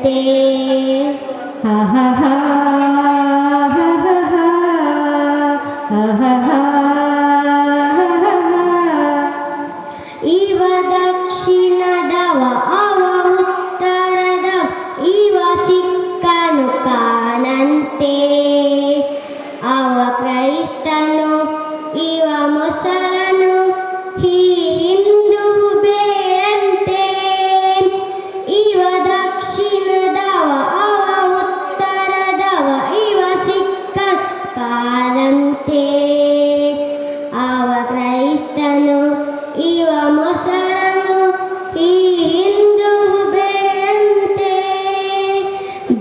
ಬಂದಂತೆ ಹಾ ಹಾ ಹಾ ಹಾ ಹಾ ಹಾ ಹಾ ಹಾ. ಇವ ದಕ್ಷಿಣದವ ಅವ ಉತ್ತರದವ ಇವ ಸಿಕ್ಕನು ಕಾಣಂತೆ ಅವ ಕ್ರೈಸ್ತನು ಇವ ಮೊಸಳನು ಹಿಂದೂ ಬೇಡಂತೆ ಇವ ದಕ್ಷಿಣದವ ಅವ ಉತ್ತರದವ ಇವ ಸಿಕ್ಕನು ಕಾಣಂತೆ ಅವ ಕ್ರೈಸ್ತನು ಇವ ಮೊಸಳನು ಹಿಂದೂ ಬೇಡಂತೆ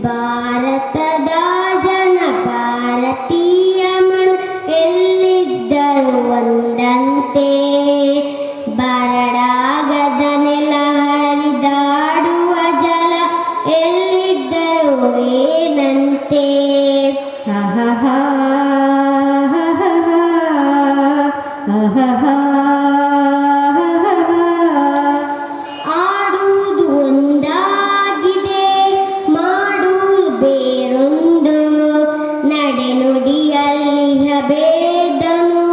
ಭಾರತದ ಜನ ಭಾರತೀಯ ಮನ ಎಲ್ಲಿದ್ದರು ಒಂದಂತೆ ಬರಡಾಗದ ನೆಲ ಹರಿದಾಡುವ ಜಲ ಎಲ್ಲಿದ್ದರು ಏನಂತೆ ಹಾ ಹಾ ಹಾ ಹಾ ಹಾ ಹಾ ಹಾ. ಆಡುವುದು ಒಂದಾಗಿದೆ ಮಾಡುವುದು ಬೇರೊಂದು ನಡೆನುಡಿಯಲ್ಲಿ ಭೇದನು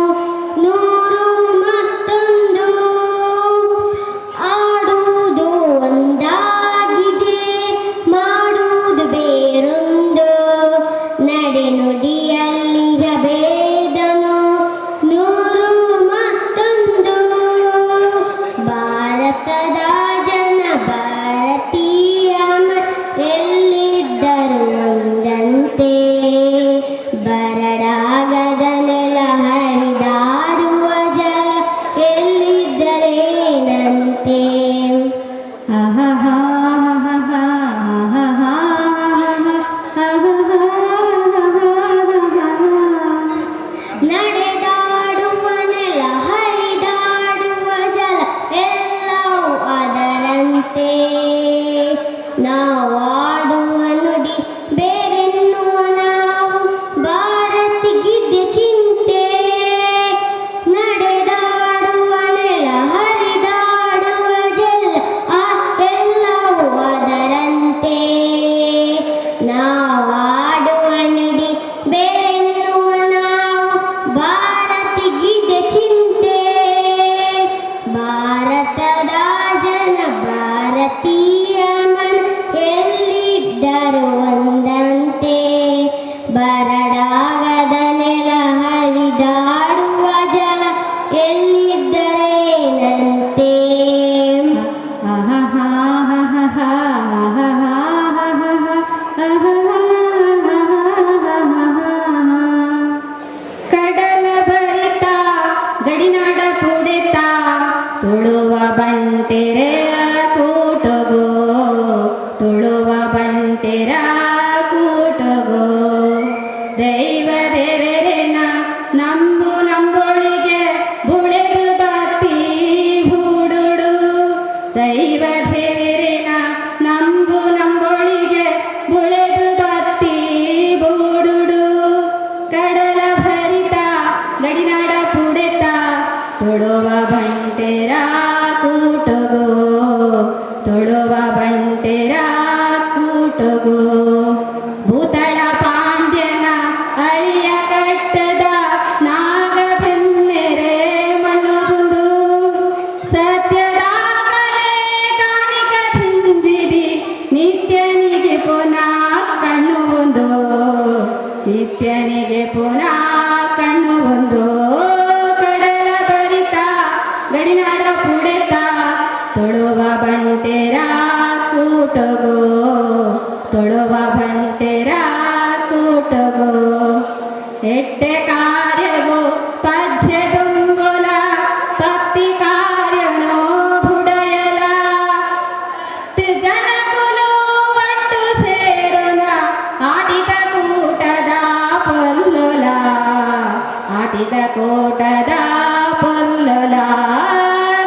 ನೂರು ಮತ್ತೊಂದು ಆಡುವುದು ಒಂದಾಗಿದೆ ಮಾಡುವುದು ಬೇರೊಂದು ನಡೆನುಡಿಯಲ್ಲಿ ಭೇದನು ನೂರು ಮತ್ತೊಂದು ಭಾರತದ ಜನ ಭಾರತೀಯ ಎಲ್ಲಿದ್ದರು ಒಂದಂತೆ ಬರಡಾಗದ ನೆಲ ಹರಿದಾಡುವ ಜಲ ಎಲ್ಲಿದ್ದರೇನಂತೆ ಹಾ ಹಾ ಹಾ ಹಾ ಹಾ ಹಾ ಹಾ ನಡೆದಾಡುವ ನೆಲ ಹರಿದಾಡುವ ಜಲ ಎಲ್ಲವೂ ಅದರಂತೆ ನಾವು ಆಡುವ ನುಡಿ ಬೇರೆನ್ನುವ ನಾವು ಭಾರತಿಗಿದ್ದೆ ಚಿಂತೆ ನಡೆದಾಡುವ ನೆಲ ಹರಿದಾಡುವ ಜಲ ಎಲ್ಲವೂ ಅದರಂತೆ ನಾವು ಆಡುವ ನುಡಿ ಬೇರೆನ್ನುವ ನಾವು ಭಾರತಿಗಿದ್ದೆ ಚಿಂತೆ ಭಾರತದ ಜನ ಭಾರತೀಯ ಮನ ಎಲ್ಲಿದ್ದರು ಒಂದಂತೆ ಬರಡಾಗದ ನೆಲ ಹರಿದಾಡುವ ಜಲ ಎಲ್ಲಿದ್ದರೇನಂತೆ ಹಾ ಹಾ ಹಾ ಹಾ ಹಾ ಹಾ ಹಾ ಹಾ ಕಡಲ ಭರಿತ ಗಡಿನಾಡ ಕುಡಿತ ತುಳುವ ಬಂಟೆರ ಕೂಟಗೋ ತುಳುವ ಬಂಟೆರ ಕೂಟಗೋ ದೈವ ದೇವರೇನ ನಂಬು ನಂಬೊಳಿಗೆ ಬುಳೆದು ಬತ್ತಿ ಹೂಡುಡು ದೈವ ದೇವರೇನ ನಂಬು ನಂಬೊಳಿಗೆ ಬುಳೆದು ಬತ್ತಿ ಬೂಡುಡು ಕಡಲ ಭರಿತ ಗಡಿನಾಡ ಕುಡಿತ ತುಳುವ ಬಂಟೆರ ಕೂಟಗೋ ತುಳುವ ಬಂಟೆರ ಕೂಟಗೋ ಭೂತಳ ಪಾಂಡ್ಯನ ಅಳಿಯ ಕಟ್ಟದ ನಾಗಬೆಮ್ಮೆರೆ ಮಣ್ಣುಂದು ಸತ್ಯದಾಗಲೇ ಕಾಣಿಕ ತುಂಬಿದಿ ನಿತ್ಯನಿಗೆ ಪುನಃ ಕಣ್ಣು ಒಂದು ನಿತ್ಯನಿಗೆ ಪುನಃ ಕಣ್ಣು ಒಂದು ಕಡಲ ಭರಿತ ಗಡಿನಾಡ ಕುಡಿತ ತುಳುವ ಬಂಟೆರ ಕೂಟಗೋ ತುಳುವ ಬಂಟೆರ ಕೂಟಗೋ ಎಟ್ಟೆ ಕಾರ್ಯಗೋ ಪದ್ಯ ತುಂಬುಲ ಭಕ್ತಿ ಕಾರ್ಯನೋ ಬುಡಯಲ ಜನಕುಲು ಒಟ್ಟು ಸೇರುನ ಆಟಿದ ಕೂಟದ ಪೊಲ್ಲುಲ ಆಟಿದ ಕೂಟದ ಪೊಲ್ಲುಲ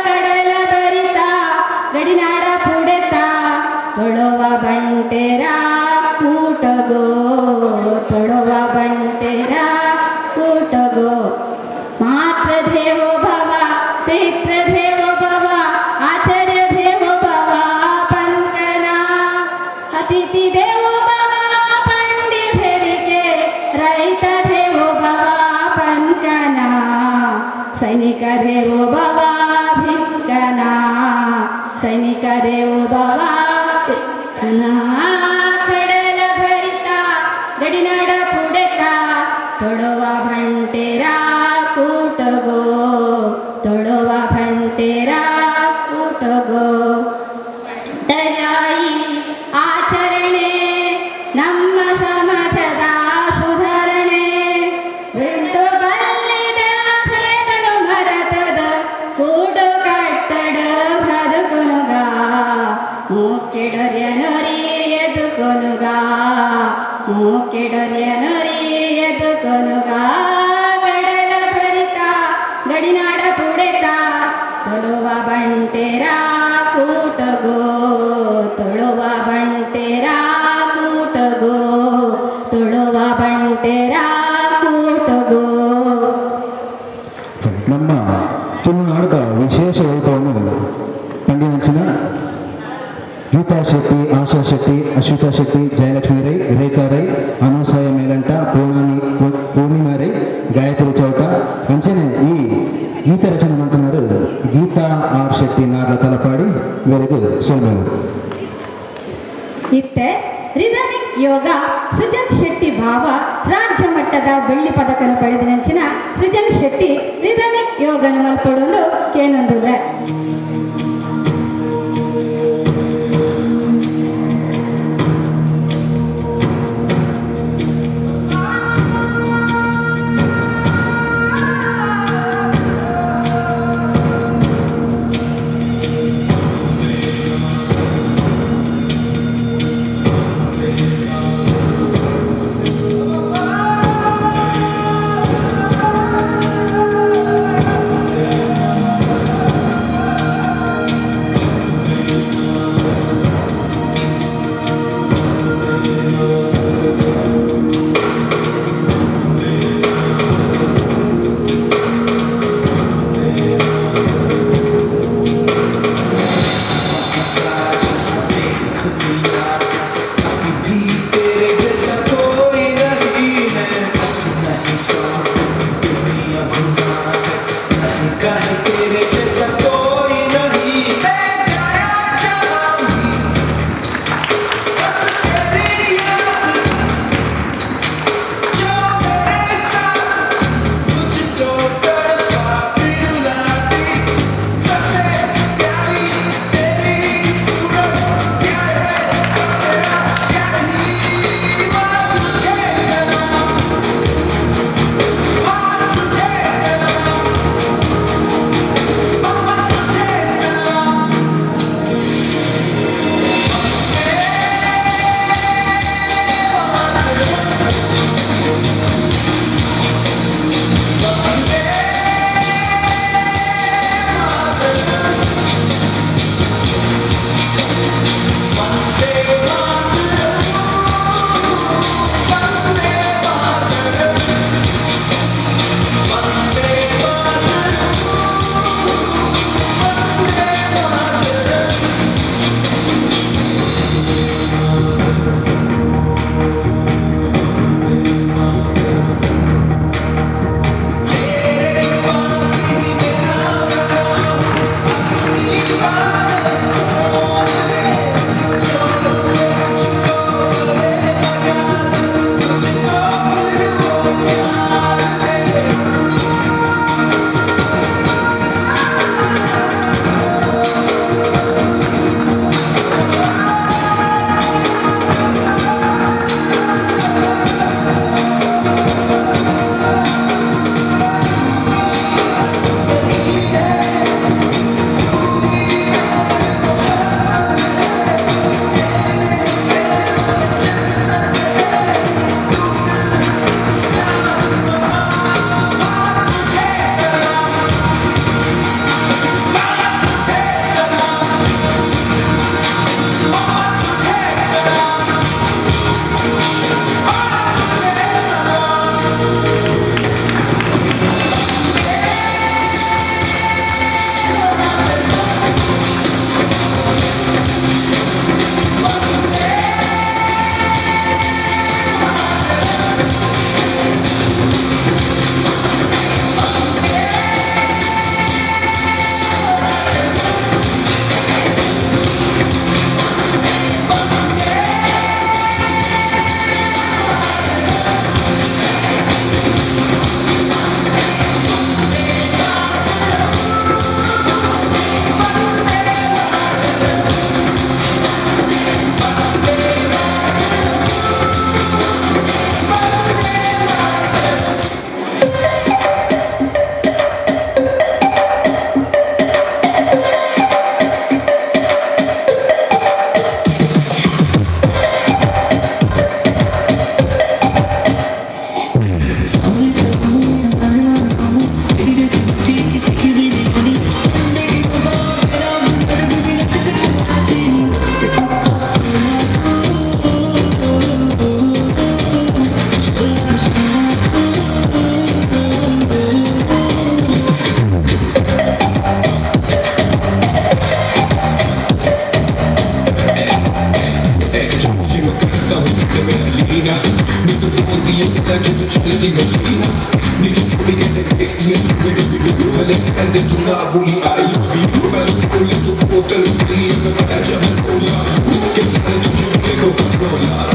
ಕಡಲ ಭರಿತ ಗಡಿನಾಡ ಕುಡಿತ ತುಳುವ ಬಂಟೆರ ಕೂಟಗೋ ತುಳುವ ಬಂಟೆರ ಕೂಟಗೋ ಮಾತೃ ದೇವೋ ಭವ ಪಿತೃ ದೇವೋ ಭವ ಆಚಾರ್ಯ ದೇವೋ ಭವ ಪಂಕನ ಹತ ಅತಿಥಿ ದೇವೋ ಭವ ಪಂಡಿ ಹೆರಿಗೆ ರೈತ ದೇವೋ ಭವ ಪಂಕನ ಸೈನಿಕ ದೇವೋ ಭವ ಭಿಕ್ಕನ ಸೈನಿಕ ದೇವೋ ಭವ ಭಿಕ್ಕನ ಕಡಲ ಭರಿತ ಗಡಿನಾಡ ಪುಡೆತ ತೊಡುವ ಭಂಟೆರ ಕೂಟಗೋ ತೊಡುವ ಭಂಟೆರ ಕೂಟಗೋ ದಯಾಯಿ ಆಚರಣೆ ನಮ್ಮ ಸಮಾಜದ ಸುಧಾರಣೆ ಬಿಟ್ಟು ಬಲ್ಲಿದ ಭಯಗಳು ಮರತದ ಕೂಡು ಕಟ್ಟಡ ಬದುಕುನುಗ ಮೂಕೆಡೊರೆಯ ನೊರಿ ಎದುಕೊನುಗ ಮೂಕೆಡೊರೆಯ ನೊರಿ ಎದುಕೊನುಗ ಗಡಲ ಭರಿತ ಗಡಿನಾಡ ಪುಡೆತ ತೊಳುವ ಬಂಟೆರ ಕೂಟಗೋ ತೊಳುವ ಬಂಟೆರ ಕೂಟಗೋ ತೊಳುವ ಬಂಟೆರ ಕೂಟಗೋ. ನಮ್ಮ ತುಳುನಾಡದ ವಿಶೇಷ ವೈಭವವನ್ನು ಕಂಡಿನ ಗೀತಾ ಶೆಟ್ಟಿ, ಆಶಾ ಶೆಟ್ಟಿ, ಅಶ್ವಿತಾ ಶೆಟ್ಟಿ, ಜಯಲಕ್ಷ್ಮಿ ರೈ, ರೇಖಾ ರೈ, ಅನುಸಯ ಮೇಲಂಟ, ಪೂರ್ಣಿಮಾ ರೈ, ಗಾಯತ್ರಿ ಚೌಟ ಅಂಚನೆ ಈ ಗೀತ ರಚನೆ ಮಾಡ್ತಾರೆ ಗೀತಾ ಆರ್ ಶೆಟ್ಟಿ ನಾರ್ಲ ತಲಪಾಡಿ ಇವರಿಗೆ ಸೋಮರು. ಇತ್ತೆ ರಿದಮಿಕ್ ಯೋಗ ಸೃಜನ್ ಶೆಟ್ಟಿ ಭಾವ ರಾಜ್ಯ ಮಟ್ಟದ ಬೆಳ್ಳಿ ಪದಕವನ್ನು ಪಡೆದ ನೆಂಚಿನ ಸೃಜನ್ ಶೆಟ್ಟಿ ರಿದಮಿಕ್ ಯೋಗನ ಮಲ್ಪಡೋದು ಕೇನೊಂದಿಲ್ಲ. China. Nigga, don't be a legend, just in a China. Nigga, you get the thickness, nigga, you and the tuna bully. I love you, but I'm calling to hotel, really, I'm a Japan Cola. Get the Coca-Cola.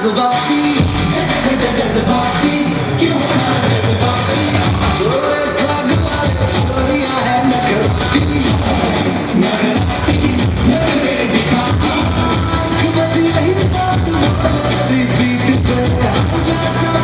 जज्बाती जज्बाती क्यों होना जज्बाती छोरे swag वाले छोरियां है नखराती नखराती नखरे दिखाती आंख बस यही बात रिपीट पे जैसा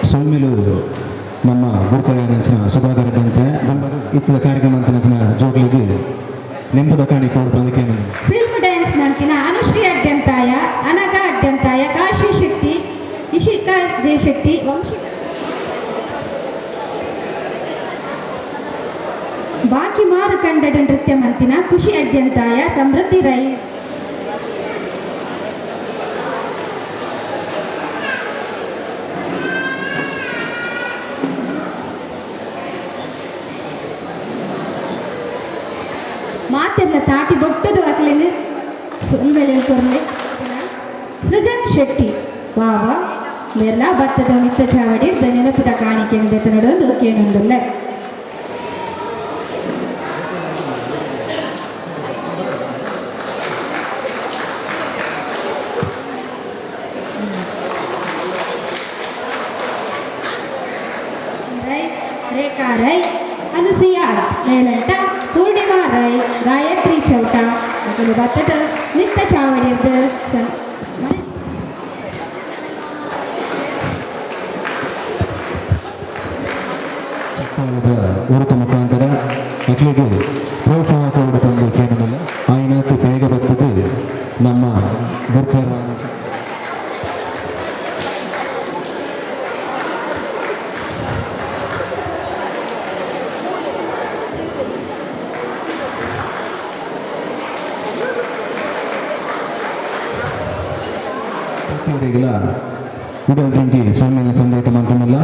ಸೊಮ್ಮೆಲು ನಮ್ಮ ಗುರುಕುಲ ನಂಚಿನ ಸುಧಾಕರ್ ಅಂತ ಇತ್ತ ಕಾರ್ಯಕ್ರಮ ಅಂತ ನಂಚಿನ ಜೋಗ್ಲಿಗೆ ನೆಂಪದ ಕಾಣಿಕೆ ಬಂದಕ್ಕೆ ಫಿಲ್ಮ್ ಡ್ಯಾನ್ಸ್ ನಂತಿನ ಅನುಶ್ರೀ ಅಡ್ಯಂತಾಯ ಅನಘ ಅಡ್ಯಂತಾಯ ಕಾಶಿ ಶೆಟ್ಟಿ ಇಶಿಕಾ ಜಯಶೆಟ್ಟಿ ವಂಶಿ ಬಾಕಿ ಮಾರು ಕಂಡಡ ನೃತ್ಯ ಮಂತಿನ ಖುಷಿ ಅಡ್ಯಂತಾಯ ಸಮೃದ್ಧಿ ರೈ ಮಾತೆಲ್ಲ ತಾಟಿ ಬೊಟ್ಟದು ಅಕ್ಲೇನು ಸೊನ್ಬೆಲೆ ಕೊರ್ಲೆ ಸೃಜನ್ ಶೆಟ್ಟಿ ವಾವ ಬೆಲ್ಲ ಭತ್ತದ ಮಿತ್ತ ಚಾವಡಿ ನೆನಪುದ ಕಾಣಿಕೆ ಬೆತ್ತ ನೋಡೋದು ಕೇನೊಂದುಲ್ಲ ರೇಖಾ ರೈ ಅನುಸೂಯ ಮೇಲಂಟ ಪೂರ್ಣಿಮಾ ರೈ ಗಾಯತ್ರಿ ಚೌಟ ಮಕ್ಕಳು ಭತ್ತದ ಮಿತ್ತ ಚಾವಡಿಯದ್ದು ಚಿಕ್ಕವಳದ ಉರುತ ಮುಖಾಂತರ ಮಕ್ಕಳಿಗೆ ಪ್ರೋತ್ಸಾಹ ಕೊಡು ತಂದು ಕೇಳಲಿಲ್ಲ ಆಯ್ನಕ್ಕೆ ಬೇಗ ಬರ್ತದೆ ನಮ್ಮ ಗುರುಕರ ಇವರಿಗೆಲ್ಲ ಉಡಲ್ರಿಂಜಿ ಸೊಮ್ಮೆನ ಸಂದೇತ ಮಾತ್ರಮಲ್ಲ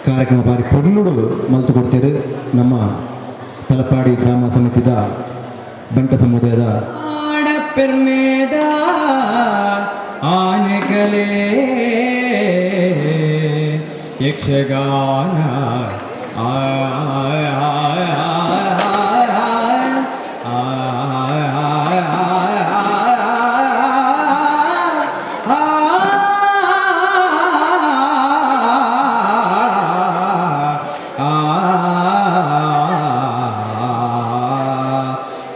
ಕಾರ್ಯಕ್ರಮ ಬಾರಿ ಪೊರ್ಲುಡು ಮಲ್ತು ಕೊಡ್ತೀರಿ ನಮ್ಮ ತಲಪಾಡಿ ಗ್ರಾಮ ಸಮಿತಿದ ಬಂಟ ಸಮುದಾಯದ ಆಡಪೆರ್ಮೇದ ಆನೆಗಲೇ ಯಕ್ಷಗಾನ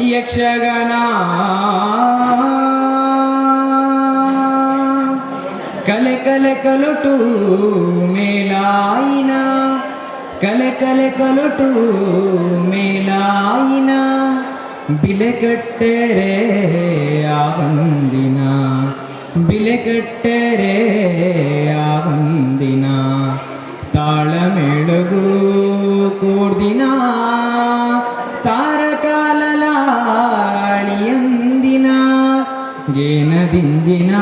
ಯಕ್ಷಗಾನ ಕಲೆ ಕಲೆ ಕಲುಟು ಮೇಲಾಯಿನ ಕಲೆ ಕಲೆ ಕಲುಟು ಮೇಲಾಯಿನ ಬಿಲೆ ಕಟ್ಟರೆ ಆವಂದಿನ ಬಿಲೆ ಕಟ್ಟರೆ ಆವಂದಿನ ತಾಳಮೆಳಗು ಕೂರ್ದಿನ ಸಾರಕಾಲಲಾಳಿಯಂದಿನ ಗೇನದಿಂಜಿನ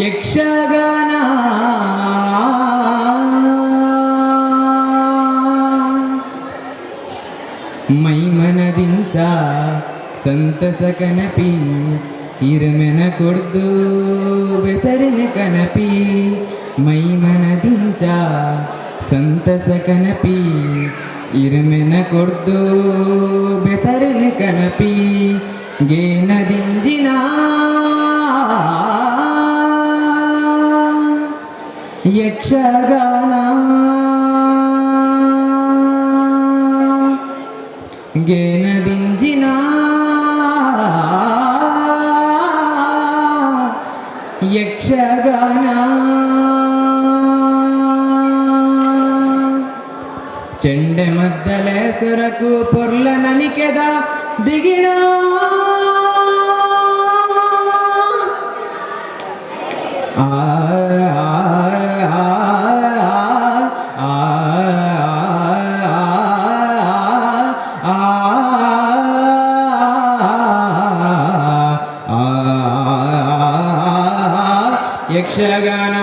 ಯಕ್ಷಗಾನ ಮೈಮನದಿಂಚ ಸಂತಸ ಕನಪಿ ಇರುಮೆನ ಕೊಡ್ದು ಬೆಸರಿನ ಕನಪಿ ಮೈಮನದಿಂಚ ಸಂತಸ ಕನಪಿ ಇರುಮೆನ ಕೊಡ್ದು ಬೆಸರಿನ ಕನಪಿ ಗೇನದಿಂಜಿನ ಯಕ್ಷಗಾನ ಗೇನದಿಂಜಿನ ಯಕ್ಷಗಾನ ಚೆಂಡೆ ಮದ್ದಲೆ ಸೊರಕು ಪೊರ್ಲ ನನಿಕೆದ ದಿಗಿಣ ಯಕ್ಷಗಾನ